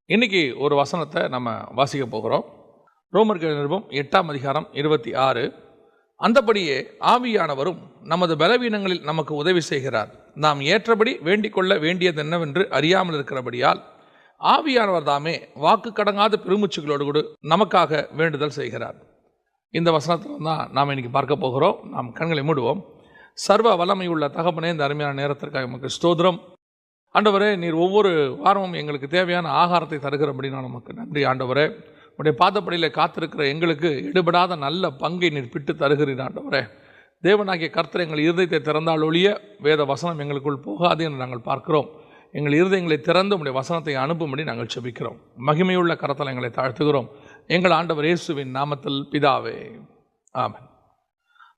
இன்னைக்கு ஒரு வசனத்தை நம்ம வாசிக்க போகிறோம். ரோமர்கள் நிருபம் 8ஆம் அதிகாரம் 26. அந்தபடியே ஆவியானவரும் நமது பலவீனங்களில் நமக்கு உதவி செய்கிறார். நாம் ஏற்றபடி வேண்டிக் கொள்ள வேண்டியது என்னவென்று அறியாமல் இருக்கிறபடியால் ஆவியானவர் தாமே வாக்கு கடங்காத பெருமூச்சுகளோடு கூட நமக்காக வேண்டுதல் செய்கிறார். இந்த வசனத்தில் தான் நாம் இன்னைக்கு பார்க்க போகிறோம். நாம் கண்களை மூடுவோம். சர்வ வல்லமை உள்ள தகப்பனே, இந்த அருமையான நேரத்திற்காக நமக்கு ஸ்தோத்திரம். ஆண்டவரே, நீர் ஒவ்வொரு வாரமும் எங்களுக்கு தேவையான ஆகாரத்தை தருகிறபடி நான் நமக்கு நன்றி. ஆண்டவரே, உடைய பாதப்படியில் காத்திருக்கிற எங்களுக்கு எடுபடாத நல்ல பங்கை நீர் பிட்டு தருகிறீர். ஆண்டவரே, தேவனாகிய கர்த்தர் எங்கள் இருதயத்தை திறந்தால் ஒழிய வேத வசனம் எங்களுக்குள் போகாது என்று நாங்கள் பார்க்கிறோம். எங்கள் இருதயங்களை திறந்து உடைய வசனத்தை அனுப்பும்படி நாங்கள் செபிக்கிறோம். மகிமையுள்ள கரத்தில் எங்களை தாழ்த்துகிறோம். எங்கள் ஆண்டவர் இயேசுவின் நாமத்தில் பிதாவே, ஆமென்.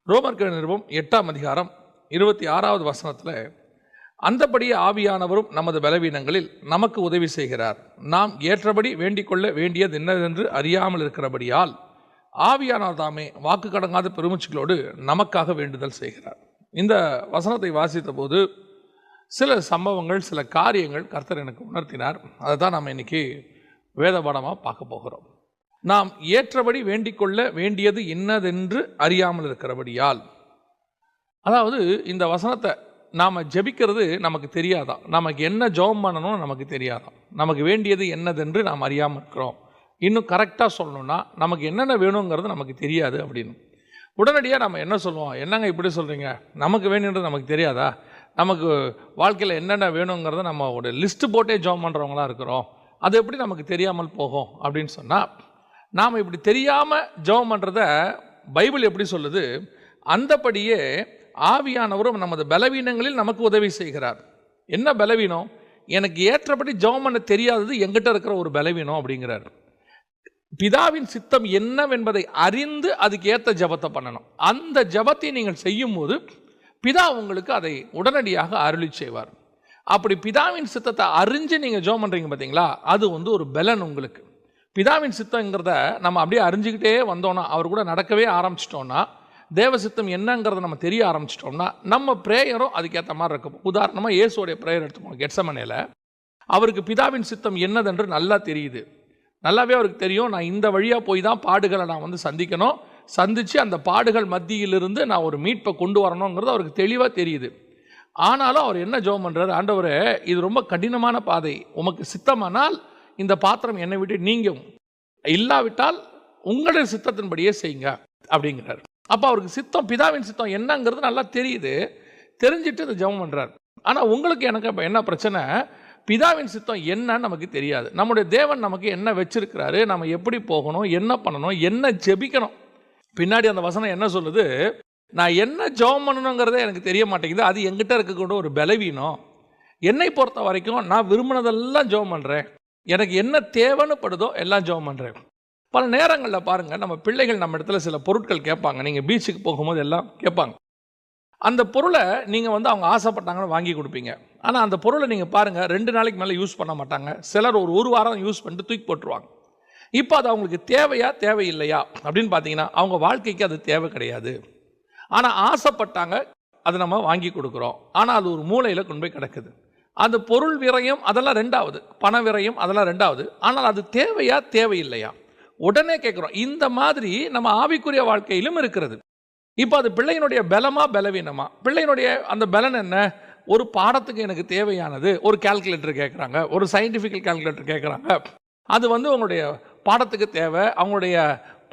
ரோமர்கள் நிருபம் 8ஆம் அதிகாரம் 26வது வசனத்தில், அந்தபடியே ஆவியானவரும் நமது பலவீனங்களில் நமக்கு உதவி செய்கிறார். நாம் ஏற்றபடி வேண்டிக் கொள்ள வேண்டியது என்னவென்று அறியாமல் இருக்கிறபடியால் ஆவியானவர் தாமே வாக்கு கடங்காத பெருமூச்சுகளோடு நமக்காக வேண்டுதல் செய்கிறார். இந்த வசனத்தை வாசித்த போது சில சம்பவங்கள், சில காரியங்கள் கர்த்தர் எனக்கு உணர்த்தினார். அதை தான் நாம் இன்னைக்கு வேத பாடமாக பார்க்க போகிறோம். நாம் ஏற்றபடி வேண்டிக் கொள்ள வேண்டியது என்னதென்று அறியாமல் இருக்கிறபடியால், அதாவது இந்த வசனத்தை நாம் ஜெபிக்கிறது நமக்கு தெரியாதான். நமக்கு என்ன ஜெபம் பண்ணணும்னு நமக்கு தெரியாதான். நமக்கு வேண்டியது என்னதென்று நாம் அறியாமல் இருக்கிறோம். இன்னும் கரெக்டாக சொல்லணும்னா நமக்கு என்னென்ன வேணுங்கிறது நமக்கு தெரியாது அப்படின்னு உடனடியாக நம்ம என்ன சொல்லுவோம்? என்னங்க இப்படி சொல்கிறீங்க? நமக்கு வேணுன்றது நமக்கு தெரியாதா? நமக்கு வாழ்க்கையில் என்னென்ன வேணுங்கிறத நம்ம ஒரு லிஸ்ட்டு போட்டே ஜெபம் பண்ணுறவங்களாம் இருக்கிறோம். அது எப்படி நமக்கு தெரியாமல் போகும் அப்படின்னு சொன்னால், நாம் இப்படி தெரியாமல் ஜெபம் பண்ணுறத பைபிள் எப்படி சொல்லுது? அந்தபடியே ஆவியானவரும் நமது பலவீனங்களில் நமக்கு உதவி செய்கிறார். என்ன பலவீனம்? எனக்கு ஏற்றபடி ஜெபம் பண்ண தெரியாதது என்கிட்ட இருக்கிற ஒரு பலவீனம் அப்படிங்கிறார். பிதாவின் சித்தம் என்னவென்பதை அறிந்து அதுக்கு ஏற்ற ஜெபத்தை பண்ணணும். அந்த ஜெபத்தை நீங்கள் செய்யும் போது பிதா உங்களுக்கு அதை உடனடியாக அருளி செய்வார். அப்படி பிதாவின் சித்தத்தை அறிஞ்சு நீங்கள் ஜெபம் பண்ணுறீங்க பார்த்தீங்களா, அது ஒரு பலன் உங்களுக்கு. பிதாவின் சித்தங்கிறத நம்ம அப்படியே அறிஞ்சிக்கிட்டே வந்தோன்னா, அவர் கூட நடக்கவே ஆரம்பிச்சிட்டோன்னா, தேவசித்தம் என்னங்கிறத நம்ம தெரிய ஆரம்பிச்சிட்டோம்னா, நம்ம ப்ரேயரும் அதுக்கேற்ற மாதிரி இருக்கும். உதாரணமாக இயேசுடைய ப்ரேயர் எடுத்துக்கோங்க. கெத்செமனேல அவருக்கு பிதாவின் சித்தம் என்னதென்று நல்லா தெரியுது. நல்லாவே அவருக்கு தெரியும், நான் இந்த வழியாக போய் தான் பாடுகளை நான் சந்திக்கணும், சந்தித்து அந்த பாடுகள் மத்தியிலிருந்து நான் ஒரு மீட்பை கொண்டு வரணுங்கிறது அவருக்கு தெளிவாக தெரியுது. ஆனாலும் அவர் என்ன ஜெபம் பண்ணுறாரு? ஆண்டவரே, இது ரொம்ப கடினமான பாதை, உமக்கு சித்தமானால் இந்த பாத்திரம் என்னை விட்டு நீங்கும், இல்லாவிட்டால் உங்களுடைய சித்தத்தின்படியே செய்யுங்க அப்படிங்கிறார். அப்போ அவருக்கு சித்தம், பிதாவின் சித்தம் என்னங்கிறது நல்லா தெரியுது. தெரிஞ்சுட்டு இந்த ஜெபம் பண்ணுறார். ஆனால் உங்களுக்கு எனக்கு இப்போ என்ன பிரச்சனை? பிதாவின் சித்தம் என்னன்னு நமக்கு தெரியாது. நம்முடைய தேவன் நமக்கு என்ன வச்சிருக்கிறாரு, நம்ம எப்படி போகணும், என்ன பண்ணணும், என்ன ஜெபிக்கணும். பின்னாடி அந்த வசனம் என்ன சொல்லுது? நான் என்ன ஜெபம் பண்ணணுங்கிறதே எனக்கு தெரிய மாட்டேங்குது, அது என்கிட்ட இருக்கக்கூட ஒரு பலவீனம். என்னை பொறுத்த வரைக்கும் நான் விரும்பினதெல்லாம் ஜெபம் பண்ணுறேன், எனக்கு என்ன தேவைன்னு படுதோ எல்லாம் ஜெபம் பண்ணுறேன். பல நேரங்களில் பாருங்கள், நம்ம பிள்ளைகள் நம்ம இடத்துல சில பொருட்கள் கேட்பாங்க. நீங்கள் பீச்சுக்கு போகும்போது எல்லாம் கேட்பாங்க. அந்த பொருளை நீங்கள் அவங்க ஆசைப்பட்டாங்கன்னு வாங்கி கொடுப்பீங்க. ஆனால் அந்த பொருளை நீங்கள் பாருங்கள், 2 நாளைக்கு மேலே யூஸ் பண்ண மாட்டாங்க. சிலர் ஒரு வாரம் யூஸ் பண்ணிட்டு தூக்கி போட்டுருவாங்க. இப்போ அது அவங்களுக்கு தேவையா தேவையில்லையா அப்படின்னு பார்த்தீங்கன்னா, அவங்க வாழ்க்கைக்கு அது தேவை கிடையாது. ஆனால் ஆசைப்பட்டாங்க, அதை நம்ம வாங்கி கொடுக்குறோம். ஆனால் அது ஒரு மூலையில் கொண்டு போய் கிடக்குது. அந்த பொருள் விரயம் அதெல்லாம் 2வது, பண விரயம் அதெல்லாம் 2வது. ஆனால் அது தேவையா தேவையில்லையா உடனே கேட்குறோம். இந்த மாதிரி நம்ம ஆவிக்குரிய வாழ்க்கையிலும் இருக்கிறது. இப்போ அது பிள்ளையினுடைய பலமா பலவீனமா? பிள்ளையினுடைய அந்த பலன் என்ன? ஒரு பாடத்துக்கு எனக்கு தேவையானது ஒரு கால்குலேட்டர் கேட்குறாங்க, ஒரு சயின்டிஃபிக்கல் கால்குலேட்டர் கேட்குறாங்க. அது உங்களுடைய பாடத்துக்கு தேவை, அவங்களுடைய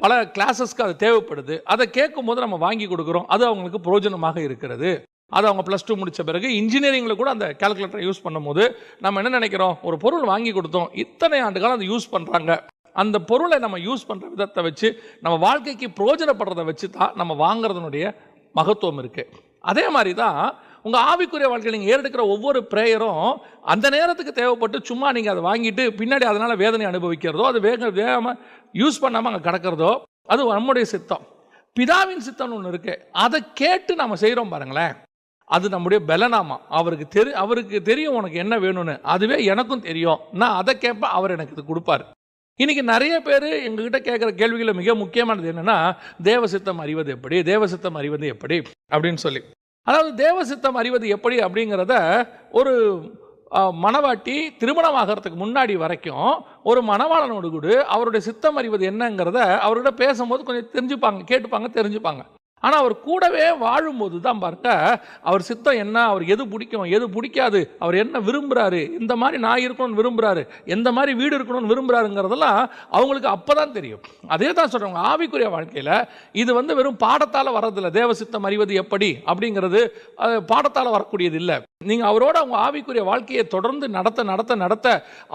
பல கிளாஸஸ்க்கு அது தேவைப்படுது. அதை கேட்கும்போது நம்ம வாங்கி கொடுக்குறோம். அது அவங்களுக்கு பிரயோஜனமாக இருக்கிறது. அது அவங்க +2 முடித்த பிறகு இன்ஜினியரிங்கில் கூட அந்த கால்குலேட்டரை யூஸ் பண்ணும்போது நம்ம என்ன நினைக்கிறோம்? ஒரு பொருள் வாங்கி கொடுத்தோம், இத்தனை ஆண்டு காலம் அதை யூஸ் பண்ணுறாங்க. அந்த பொருளை நம்ம யூஸ் பண்ணுற விதத்தை வச்சு, நம்ம வாழ்க்கைக்கு பிரயோஜனப்படுறதை வச்சு தான் நம்ம வாங்குறதுனுடைய மகத்துவம் இருக்குது. அதே மாதிரி தான் உங்கள் ஆவிக்குரிய வாழ்க்கையில் நீங்கள் ஏறெடுக்கிற ஒவ்வொரு ப்ரேயரும் அந்த நேரத்துக்கு தேவைப்பட்டு சும்மா நீங்கள் அதை வாங்கிட்டு பின்னாடி அதனால் வேதனை அனுபவிக்கிறதோ, அது வேகமாக யூஸ் பண்ணாமல் அங்கே கிடக்கிறதோ, அது நம்முடைய சித்தம். பிதாவின் சித்தம்னு ஒன்று இருக்குது. அதை கேட்டு நம்ம செய்கிறோம் பாருங்களேன், அது நம்முடைய பலனாமா. அவருக்கு தெரியும் உனக்கு என்ன வேணும்னு, அதுவே எனக்கும் தெரியும், நான் அதை கேட்பேன், அவர் எனக்கு இது கொடுப்பார். இன்றைக்கி நிறைய பேர் எங்ககிட்ட கேட்குற கேள்விகளில் மிக முக்கியமானது என்னென்னா, தேவசித்தம் அறிவது எப்படி, தேவசித்தம் அறிவது எப்படி அப்படின்னு சொல்லி. அதாவது தேவசித்தம் அறிவது எப்படி அப்படிங்கிறத ஒரு மணவாட்டி திருமணமாகறதுக்கு முன்னாடி வரைக்கும் ஒரு மணவாளனோடு கூட அவருடைய சித்தம் அறிவது என்னங்கிறத அவர்கிட்ட பேசும்போது கொஞ்சம் தெரிஞ்சுப்பாங்க, கேட்டுப்பாங்க, தெரிஞ்சுப்பாங்க. ஆனால் அவர் கூடவே வாழும்போது தான் பாருங்க அவர் சித்தம் என்ன, அவர் எது பிடிக்கும் எது பிடிக்காது, அவர் என்ன விரும்புகிறாரு, இந்த மாதிரி நான் இருக்கணும்னு விரும்புகிறாரு, எந்த மாதிரி வீடு இருக்கணும்னு விரும்புகிறாருங்கிறதெல்லாம் அவங்களுக்கு அப்போ தான் தெரியும். அதே தான் சொல்கிறவங்க ஆவிக்குரிய வாழ்க்கையில் இது வெறும் பாடத்தால் வர்றதில்லை. தேவ சித்தம் அறிவது எப்படி அப்படிங்கிறது பாடத்தால் வரக்கூடியது இல்லை. நீங்கள் அவரோட அவங்க ஆவிக்குரிய வாழ்க்கையை தொடர்ந்து நடத்த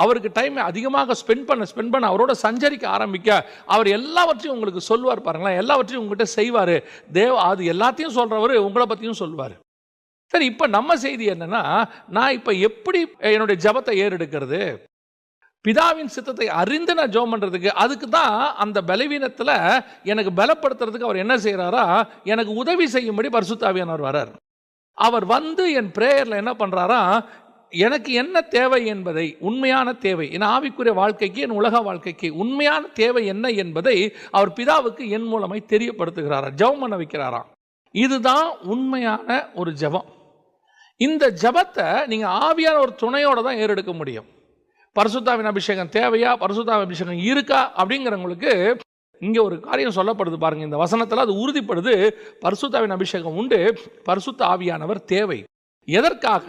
அவருக்கு டைம் அதிகமாக ஸ்பெண்ட் பண்ண அவரோட சஞ்சரிக்க ஆரம்பிக்க அவர் எல்லாவற்றையும் உங்களுக்கு சொல்லுவார். பாருங்களேன், எல்லாவற்றையும் உங்கள்கிட்ட செய்வார். அது எல்லாத்தையும் சொல்றவர் உங்களை பற்றியும் சொல்வார். சரி, இப்போ நம்ம செய்தி என்னன்னா, நான் இப்போ எப்படி என்னுடைய ஜபத்தை ஏறெடுக்கிறது? பிதாவின் சித்தத்தை அறிந்து நான் ஜெபம் பண்றதுக்கு, அதுக்கு தான் அந்த பலவீனத்தில் எனக்கு பலப்படுத்துறதுக்கு அவர் என்ன செய்யறாரா, எனக்கு உதவி செய்யும்படி பரிசுத்த ஆவியானவர் வரார். அவர் என் பிரேயரில் என்ன பண்றாரா, எனக்கு என்ன தேவை என்பதை, உண்மையான தேவை, என் ஆவிக்குரிய வாழ்க்கைக்கு, என் உலக வாழ்க்கைக்கு உண்மையான தேவை என்ன என்பதை அவர் பிதாவுக்கு என் மூலமாய் தெரியப்படுத்துகிறாரா, ஜெபம் பண்ண வைக்கிறாராம். இதுதான் உண்மையான ஒரு ஜெபம். இந்த ஜெபத்தை நீங்க ஆவியான ஒரு துணையோட தான் ஏறெடுக்க முடியும். பரிசுத்தாவின் அபிஷேகம் தேவையா, பரிசுத்தாவின் அபிஷேகம் இருக்கா அப்படிங்கிறவங்களுக்கு இங்க ஒரு காரியம் சொல்லப்படுது பாருங்க. இந்த வசனத்தில் அது உறுதிப்படுது. பரிசுத்தாவின் அபிஷேகம் உண்டு, பரிசுத்த ஆவியானவர் தேவை. எதற்காக?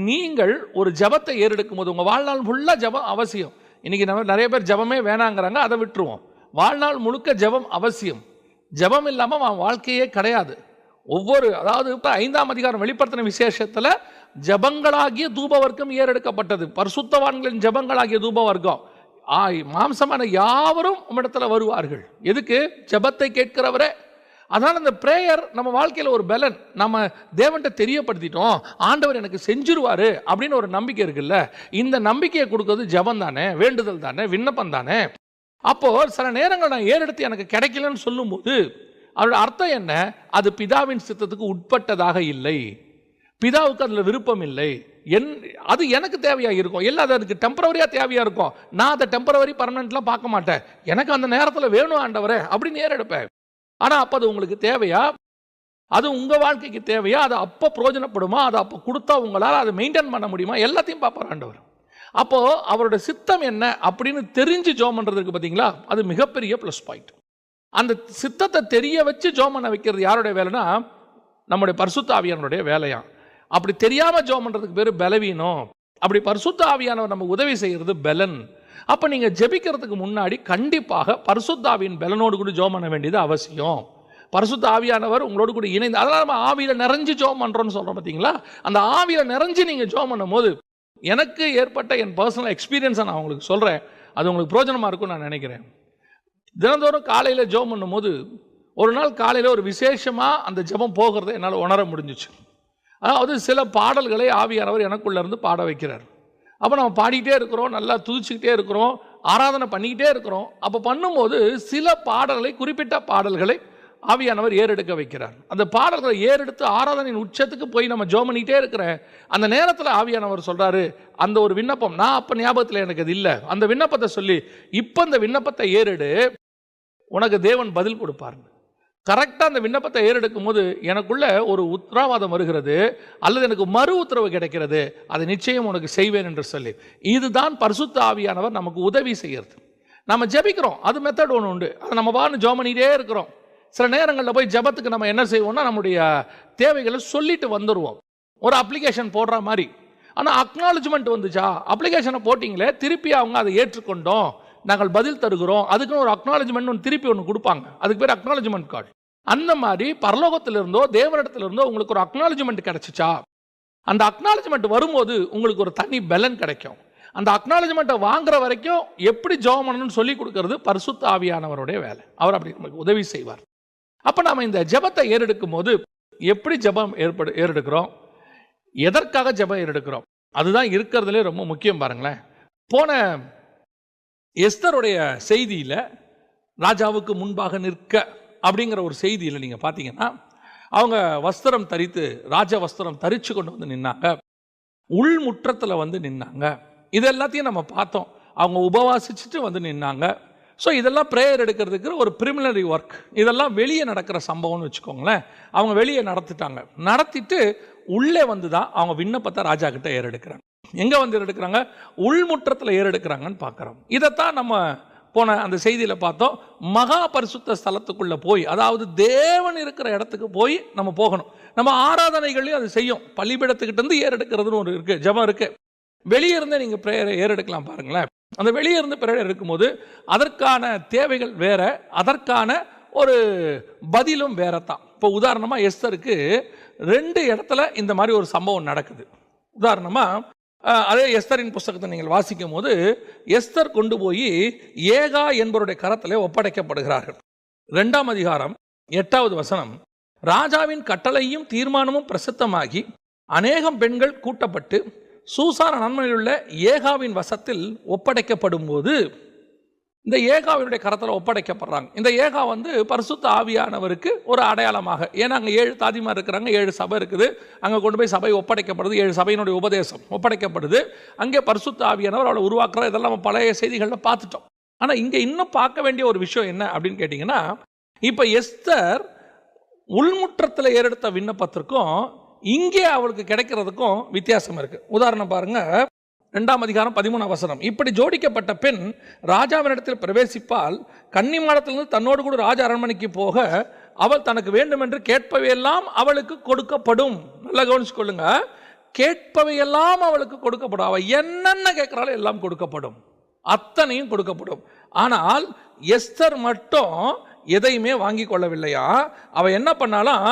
நீங்கள் ஒரு ஜபத்தை ஏறெடுக்கும் போது, உங்கள் வாழ்நாள் ஃபுல்லாக ஜபம் அவசியம். இன்னைக்கு நிறைய பேர் ஜபமே வேணாங்கிறாங்க, அதை விட்டுருவோம். வாழ்நாள் முழுக்க ஜபம் அவசியம். ஜபம் இல்லாமல் அவன் வாழ்க்கையே கிடையாது. அதாவது 5ஆம் அதிகாரம் வெளிப்படுத்தின விசேஷத்தில் ஜபங்களாகிய தூப வர்க்கம் ஏறெடுக்கப்பட்டது. பரிசுத்தவான்களின் ஜபங்களாகிய தூப வர்க்கம். மாம்சமான யாவரும் உம்மிடத்துல வருவார்கள். எதுக்கு? ஜபத்தை கேட்கிறவரே. அதனால் அந்த பிரேயர் நம்ம வாழ்க்கையில் ஒரு பலன். நம்ம தேவன்கிட்ட தெரியப்படுத்திட்டோம், ஆண்டவர் எனக்கு செஞ்சிருவாரு அப்படின்னு ஒரு நம்பிக்கை இருக்குல்ல. இந்த நம்பிக்கையை கொடுக்கறது ஜபம் தானே, வேண்டுதல் தானே, விண்ணப்பம் தானே. அப்போ சில நேரங்கள் நான் ஏறெடுத்து எனக்கு கிடைக்கலன்னு சொல்லும்போது அவரோட அர்த்தம் என்ன? அது பிதாவின் சித்தத்துக்கு உட்பட்டதாக இல்லை, பிதாவுக்கு அதில் விருப்பம் இல்லை, அது எனக்கு தேவையாக இருக்கும். இல்லை, அது அதுக்கு டெம்பரவரியாக தேவையாக இருக்கும். நான் அதை டெம்பரவரி பர்மனெண்ட்லாம் பார்க்க மாட்டேன். எனக்கு அந்த நேரத்தில் வேணும் ஆண்டவரே அப்படின்னு ஏறெடுப்பேன். ஆனால் அப்போ அது உங்களுக்கு தேவையா, அது உங்கள் வாழ்க்கைக்கு தேவையா, அது அப்போ பிரயோஜனப்படுமா, அது அப்போ கொடுத்தா உங்களால் அதை மெயின்டைன் பண்ண முடியுமா, எல்லாத்தையும் பார்ப்பார் ஆண்டவர். அப்போது அவரோட சித்தம் என்ன அப்படின்னு தெரிஞ்சு ஜெபம் பண்ணுறதுக்கு பார்த்தீங்களா, அது மிகப்பெரிய ப்ளஸ் பாயிண்ட். அந்த சித்தத்தை தெரிய வச்சு ஜெபம் பண்ண வைக்கிறது யாருடைய வேலைனா, நம்முடைய பரிசுத்த ஆவியானவருடைய வேலையா. அப்படி தெரியாமல் ஜெபம் பண்ணுறதுக்கு பேர் பலவீனம். அப்படி பரிசுத்த ஆவியானவர் நமக்கு உதவி செய்கிறது பலன். அப்போ நீங்கள் ஜெபிக்கிறதுக்கு முன்னாடி கண்டிப்பாக பரிசுத்த ஆவியின் பலனோடு கூட ஜெபம் பண்ண வேண்டியது அவசியம். பரிசுத்த ஆவியானவர் உங்களோடு கூட இணைந்து, அதனால் நம்ம ஆவியில் நிறைஞ்சு ஜெபம் பண்ணுறோன்னு சொல்கிறோம் பார்த்தீங்களா. அந்த ஆவியில் நிறைஞ்சு நீங்கள் ஜெபம் பண்ணும் போது, எனக்கு ஏற்பட்ட என் பர்சனல் எக்ஸ்பீரியன்ஸை நான் உங்களுக்கு சொல்கிறேன், அது உங்களுக்கு பிரோஜனமாக இருக்கும்னு நான் நினைக்கிறேன். தினந்தோறும் காலையில் ஜெபம் பண்ணும்போது ஒரு நாள் காலையில் ஒரு விசேஷமாக அந்த ஜெபம் போகிறத என்னால் உணர முடிஞ்சிச்சு. அதாவது சில பாடல்களை ஆவியானவர் எனக்குள்ளேருந்து பாட வைக்கிறார். அப்போ நம்ம பாடிக்கிட்டே இருக்கிறோம், நல்லா துதிச்சுக்கிட்டே இருக்கிறோம், ஆராதனை பண்ணிக்கிட்டே இருக்கிறோம். அப்போ பண்ணும்போது சில பாடல்களை, குறிப்பிட்ட பாடல்களை ஆவியானவர் ஏறெடுக்க வைக்கிறார். அந்த பாடல்களை ஏறெடுத்து ஆராதனையின் உச்சத்துக்கு போய் நம்ம ஜெபம் பண்ணிக்கிட்டே இருக்கிறேன். அந்த நேரத்தில் ஆவியானவர் சொல்கிறாரு, அந்த ஒரு விண்ணப்பம், நான் அப்போ ஞாபகத்தில் எனக்கு அது இல்லை, அந்த விண்ணப்பத்தை சொல்லி, இப்போ அந்த விண்ணப்பத்தை ஏறெடு, உனக்கு தேவன் பதில் கொடுப்பாருங்க. கரெக்டாக அந்த விண்ணப்பத்தை ஏறெடுக்கும் போது எனக்குள்ள ஒரு உத்தரவாதம் வருகிறது, அல்லது எனக்கு மறு உத்தரவு கிடைக்கிறது, அதை நிச்சயம் உனக்கு செய்வேன் என்று சொல்லி. இதுதான் பரிசுத்த ஆவியானவர் நமக்கு உதவி செய்கிறது. நம்ம ஜெபிக்கிறோம், அது மெத்தட் ஒன்று உண்டு, அதை நம்ம பாட்டு ஜெபம் பண்ணிகிட்டே இருக்கிறோம். சில நேரங்களில் போய் ஜெபத்துக்கு நம்ம என்ன செய்வோம்னா, நம்முடைய தேவைகளை சொல்லிட்டு வந்துடுவோம், ஒரு அப்ளிகேஷன் போடுற மாதிரி. ஆனால் அக்னாலஜ்மெண்ட் வந்துச்சா, அப்ளிகேஷனை போட்டிங்களே, திருப்பி அவங்க அதை ஏற்றுக்கொண்டோம், நாங்கள் பதில் தருகிறோம், அதுக்குன்னு ஒரு அக்னாலஜ்மெண்ட் ஒன்று திருப்பி ஒன்று கொடுப்பாங்க, அதுக்கு பேர் அக்னாலஜ்மெண்ட் கார்டு. அந்த மாதிரி பரலோகத்திலிருந்தோ தேவனிடத்திலிருந்தோ உங்களுக்கு ஒரு அக்னாலஜ்மெண்ட் கிடைச்சிச்சா, அந்த அக்னாலஜ்மெண்ட் வரும்போது உங்களுக்கு ஒரு தனி பலன் கிடைக்கும். அந்த அக்னாலஜ்மெண்ட்டை வாங்குற வரைக்கும் எப்படி ஜெபம் பண்ணணும்னு சொல்லி கொடுக்கறது பரிசுத்த ஆவியானவருடைய வேலை. அவர் அப்படி நமக்கு உதவி செய்வார். அப்போ நம்ம இந்த ஜெபத்தை ஏறெடுக்கும் போது எப்படி ஜெபம் ஏறெடுக்கிறோம், எதற்காக ஜெபம் ஏறெடுக்கிறோம், அதுதான் இருக்கிறதுலே ரொம்ப முக்கியம். பாருங்களேன், போன எஸ்தருடைய செய்தியில் ராஜாவுக்கு முன்பாக நிற்க அப்படிங்கிற ஒரு செய்தியில் நீங்கள் பார்த்தீங்கன்னா, அவங்க வஸ்திரம் தரித்து, ராஜ வஸ்திரம் தரித்து கொண்டு வந்து நின்னாங்க, உள்முற்றத்தில் வந்து நின்னாங்க. இது எல்லாத்தையும் நம்ம பார்த்தோம். அவங்க உபவாசிச்சுட்டு வந்து நின்னாங்க. ஸோ இதெல்லாம் ப்ரேயர் எடுக்கிறதுக்கு ஒரு ப்ரிமினரி ஒர்க். இதெல்லாம் வெளியே நடக்கிற சம்பவம்னு வச்சுக்கோங்களேன். அவங்க வெளியே நடத்திட்டாங்க. நடத்திட்டு உள்ளே வந்து தான் அவங்க விண்ணப்பத்தை ராஜா கிட்ட ஏறெடுக்கிறாங்க. எங்கே வந்து ஏறெடுக்கிறாங்க? உள்முற்றத்தில் ஏறெடுக்கிறாங்கன்னு பார்க்குறோம். இதைத்தான் நம்ம போன அந்த செய்தியில் பார்த்தோம். மகா பரிசுத்த ஸ்தலத்துக்குள்ளே போய், அதாவது தேவன் இருக்கிற இடத்துக்கு போய் நம்ம போகணும். நம்ம ஆராதனைகளையும் அது செய்யும். பலிபீடத்துக்கிட்டேருந்து ஏறெடுக்கிறதுன்னு ஒரு இருக்குது, ஜபம் இருக்குது. வெளியே இருந்தே நீங்கள் ப்ரேயரை ஏறெடுக்கலாம் பாருங்களேன். அந்த வெளியே இருந்து ப்ரேயர் எடுக்கும்போது அதற்கான தேவைகள் வேற, அதற்கான ஒரு பதிலும் வேற தான். இப்போ உதாரணமாக எஸ்தருக்கு 2 இடத்துல இந்த மாதிரி ஒரு சம்பவம் நடக்குது. உதாரணமாக அதே எஸ்தரின் புஸ்தகத்தை நீங்கள் வாசிக்கும் போது, எஸ்தர் கொண்டு போய் ஏகா என்பவருடைய கரத்திலே ஒப்படைக்கப்படுகிறார்கள். 2ஆம் அதிகாரம் 8வது வசனம், ராஜாவின் கட்டளையும் தீர்மானமும் பிரசித்தமாகி அநேகம் பெண்கள் கூட்டப்பட்டு சூசான் அரண்மனையில் உள்ள ஏகாவின் வசத்தில் ஒப்படைக்கப்படும் போது, இந்த ஏகாவினுடைய கரத்தில் ஒப்படைக்கப்படுறாங்க. இந்த ஏகா வந்து பரிசுத்த ஆவியானவருக்கு ஒரு அடையாளமாக, ஏன்னா அங்கே 7 தாதிமார் இருக்கிறாங்க, 7 சபை இருக்குது, அங்கே கொண்டு போய் சபை ஒப்படைக்கப்படுது, 7 சபையினுடைய உபதேசம் ஒப்படைக்கப்படுது, அங்கே பரிசுத்த ஆவியானவர் அவளை உருவாக்குறார். இதெல்லாம் நம்ம பழைய செய்திகளில் பார்த்துட்டோம். ஆனால் இங்கே இன்னும் பார்க்க வேண்டிய ஒரு விஷயம் என்ன அப்படின்னு கேட்டிங்கன்னா, இப்போ எஸ்தர் உள்முற்றத்தில் ஏறெடுத்த விண்ணப்பத்திற்கும் இங்கே அவளுக்கு கிடைக்கிறதுக்கும் வித்தியாசம் இருக்குது. உதாரணம் பாருங்கள், 2ஆம் அதிகாரம் 13ஆம் வசனம், இப்படி ஜோடிக்கப்பட்ட பெண் ராஜாவினிடத்தில் பிரவேசிப்பால் கன்னிமாடத்திலிருந்து தன்னோடு கூட ராஜ அரண்மனைக்கு போக அவள் தனக்கு வேண்டும் என்று கேட்பவையெல்லாம் அவளுக்கு கொடுக்கப்படும். நல்லா கவனிச்சு கொள்ளுங்க, கேட்பவையெல்லாம் அவளுக்கு கொடுக்கப்படும். அவள் என்னென்ன கேட்கிறாளோ எல்லாம் கொடுக்கப்படும், அத்தனையும் கொடுக்கப்படும். ஆனால் எஸ்தர் மட்டும் எதையுமே வாங்கி கொள்ளவில்லையா? அவ என்ன பண்ணாலும்,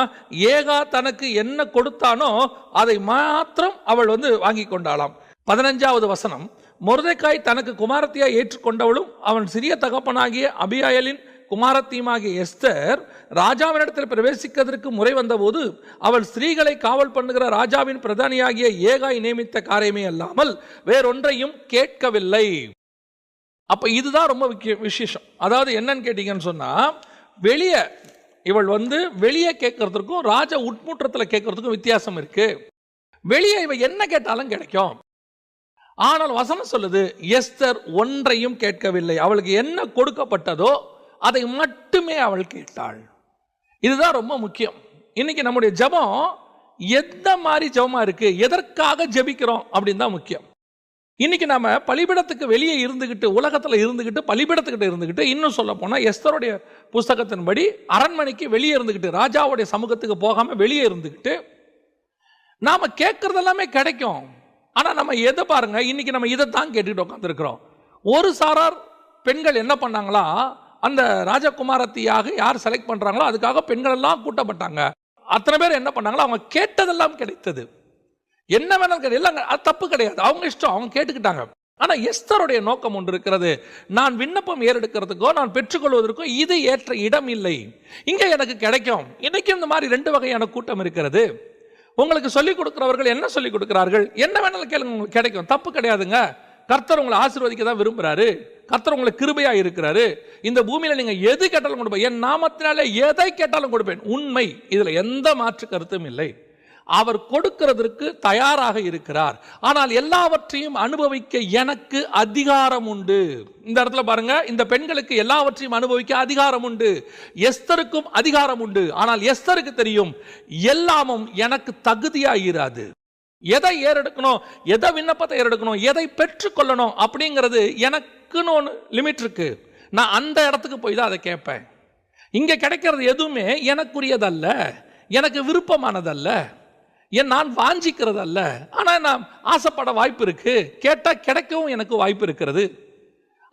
ஏகா தனக்கு என்ன கொடுத்தானோ அதை மாத்திரம் அவள் வந்து வாங்கி கொண்டாளாம். 15வது வசனம், மொர்தெக்காய் தனக்கு குமாரத்தியாய் ஏற்றுக்கொண்டவளும் அவன் சிறிய தகப்பனாகிய அபியாயலின் குமாரத்தியுமாகிய எஸ்தர் ராஜாவினிடத்தில் பிரவேசிக்கிறதற்கு முறை வந்தபோது அவள் ஸ்திரீகளை காவல் பண்ணுகிற ராஜாவின் பிரதானியாகிய ஏகாய் நியமித்த காரியமே அல்லாமல் வேறொன்றையும் கேட்கவில்லை. அப்போ இதுதான் ரொம்ப விசேஷம். அதாவது என்னன்னு கேட்டீங்கன்னு சொன்னால், வெளியே இவள் வந்து வெளியே கேட்கறதுக்கும் ராஜா உட்முற்றத்தில் கேட்கறதுக்கும் வித்தியாசம் இருக்கு. வெளியே இவ என்ன கேட்டாலும் கிடைக்கும். ஆனால் வசனம் சொல்லுது, எஸ்தர் ஒன்றையும் கேட்கவில்லை. அவளுக்கு என்ன கொடுக்கப்பட்டதோ அதை மட்டுமே அவள் கேட்டாள். இதுதான் ரொம்ப முக்கியம். இன்னைக்கு நம்முடைய ஜெபம் எந்த மாதிரி ஜெபமா இருக்கு, எதற்காக ஜெபிக்கிறோம் அப்படின்னு தான் முக்கியம். இன்னைக்கு நம்ம பலிபீடத்துக்கு வெளியே இருந்துகிட்டு, உலகத்தில் இருந்துகிட்டு, பலிபீடத்துக்கிட்ட இருந்துகிட்டு, இன்னும் சொல்ல போனால் எஸ்தருடைய புஸ்தகத்தின்படி அரண்மனைக்கு வெளியே இருந்துகிட்டு, ராஜாவுடைய சமூகத்துக்கு போகாம வெளியே இருந்துகிட்டு நாம கேட்கறது எல்லாமே கிடைக்கும். ஆனால் நம்ம எதை பாருங்க, இன்னைக்கு நம்ம இதை தான் கேட்டுக்கிட்டு உட்காந்துருக்கிறோம். ஒரு சாரார் பெண்கள் என்ன பண்ணாங்களா, அந்த ராஜகுமாரத்தியாக யார் செலக்ட் பண்றாங்களோ அதுக்காக பெண்கள் எல்லாம் கூட்டப்பட்டாங்க. அத்தனை பேர் என்ன பண்ணாங்களோ அவங்க கேட்டதெல்லாம் கிடைத்தது. என்ன வேணாலும் இல்லைங்க, அது தப்பு கிடையாது, அவங்க இஷ்டம், அவங்க கேட்டுக்கிட்டாங்க. ஆனால் எஸ்தருடைய நோக்கம் ஒன்று இருக்கிறது, நான் விண்ணப்பம் ஏறெடுக்கிறதுக்கோ நான் பெற்றுக்கொள்வதற்கோ இது ஏற்ற இடம் இல்லை, இங்கே எனக்கு கிடைக்கும். இன்னைக்கும் இந்த மாதிரி 2 வகையான கூட்டம் இருக்கிறது. உங்களுக்கு சொல்லிக் கொடுக்கிறவர்கள் என்ன சொல்லிக் கொடுக்கிறார்கள், என்ன வேணாலும் கேளுங்க, உங்களுக்கு கிடைக்கும், தப்பு கிடையாதுங்க. கர்த்தர் உங்களை ஆசீர்வதிக்க தான் விரும்புகிறாரு, கர்த்தர் உங்களை கிருபையா இருக்கிறாரு, இந்த பூமியில நீங்க எது கேட்டாலும் கொடுப்பேன், என் நாமத்தினாலே எதை கேட்டாலும் கொடுப்பேன். உண்மை, இதுல எந்த மாற்று கருத்தும் இல்லை. அவர் கொடுக்கிறதற்கு தயாராக இருக்கிறார். ஆனால் எல்லாவற்றையும் அனுபவிக்க எனக்கு அதிகாரம் உண்டு. இந்த இடத்துல பாருங்க, இந்த பெண்களுக்கு எல்லாவற்றையும் அனுபவிக்க அதிகாரம் உண்டு, எஸ்தருக்கும் அதிகாரம் உண்டு. ஆனால் எஸ்தருக்கு தெரியும், எல்லாமும் எனக்கு தகுதியாயிராது. எதை ஏறெடுக்கணும், எதை விண்ணப்பத்தை ஏறெடுக்கணும், எதை பெற்றுக்கொள்ளணும் அப்படிங்கிறது எனக்குன்னு ஒன்று லிமிட் இருக்கு. நான் அந்த இடத்துக்கு போய் தான் அதை கேட்பேன். இங்கே கிடைக்கிறது எதுவுமே எனக்குரியதல்ல, எனக்கு விருப்பமானதல்ல, நான் வாஞ்சிக்கிறது அல்ல. ஆனால் நான் ஆசைப்பட வாய்ப்பு இருக்கு, கேட்டால் கிடைக்கவும் எனக்கு வாய்ப்பு இருக்கிறது.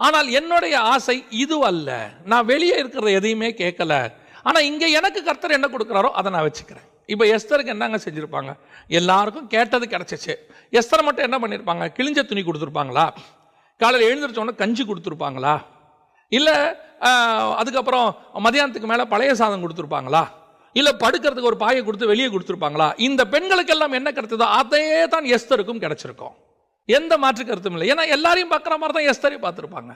ஆனால் என்னுடைய ஆசை இது அல்ல, நான் வெளியே இருக்கிறத எதையுமே கேட்கல. ஆனால் இங்கே எனக்கு கர்த்தர் என்ன கொடுக்குறாரோ அதை நான் வச்சுக்கிறேன். இப்போ எஸ்தருக்கு என்னங்க செஞ்சுருப்பாங்க, எல்லாருக்கும் கேட்டது கிடைச்சிச்சு. எஸ்தர் மட்டும் என்ன பண்ணியிருப்பாங்க, கிழிஞ்ச துணி கொடுத்துருப்பாங்களா, காலையில் எழுந்திரிச்சோன்னே கஞ்சி கொடுத்துருப்பாங்களா, இல்லை அதுக்கப்புறம் மதியானத்துக்கு மேலே பழைய சாதம் கொடுத்துருப்பாங்களா, இல்லை படுக்கிறதுக்கு ஒரு பாயை கொடுத்து வெளியே கொடுத்துருப்பாங்களா? இந்த பெண்களுக்கு எல்லாம் என்ன கிடைத்ததோ அதே தான் எஸ்தருக்கும் கிடைச்சிருக்கும், எந்த மாற்று கருத்தும் இல்லை. ஏன்னா எல்லாரையும் பார்க்குற மாதிரி தான் எஸ்தரையும் பார்த்துருப்பாங்க.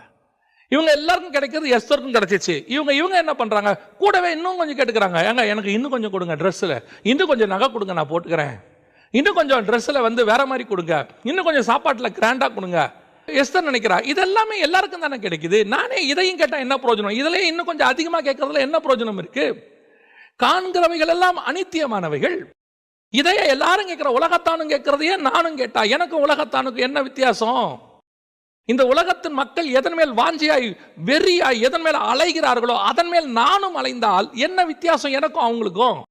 இவங்க எல்லாருக்கும் கிடைக்கிறது எஸ்தருக்கும் கிடைச்சிச்சு. இவங்க என்ன பண்ணுறாங்க, கூடவே இன்னும் கொஞ்சம் கேட்டுக்கிறாங்க, ஏங்க எனக்கு இன்னும் கொஞ்சம் கொடுங்க, ட்ரெஸ்ஸில் இன்னும் கொஞ்சம் நகை கொடுங்க, நான் போட்டுக்கிறேன், இன்னும் கொஞ்சம் ட்ரெஸ்ஸில் வந்து வேற மாதிரி கொடுங்க, இன்னும் கொஞ்சம் சாப்பாட்டில் கிராண்டாக கொடுங்க. எஸ்தர் நினைக்கிறா, இதெல்லாமே எல்லாருக்கும் தானே கிடைக்குது, நானே இதையும் கேட்டால் என்ன பிரயோஜனம், இதிலே இன்னும் கொஞ்சம் அதிகமாக கேட்கறதுல என்ன பிரயோஜனம் இருக்கு? காண்கிறவைகள் எல்லாம் அனித்தியமானவைகள், இதையே எல்லாரும் கேட்கிற, உலகத்தானும் கேட்கறதையே நானும் கேட்டா எனக்கும் உலகத்தானுக்கு என்ன வித்தியாசம்? இந்த உலகத்தின் மக்கள் எதன் மேல் வாஞ்சியாய் வெறியாய் எதன் மேல் அலைகிறார்களோ அதன் மேல் நானும் அலைந்தால் என்ன வித்தியாசம் எனக்கும் அவங்களுக்கும்?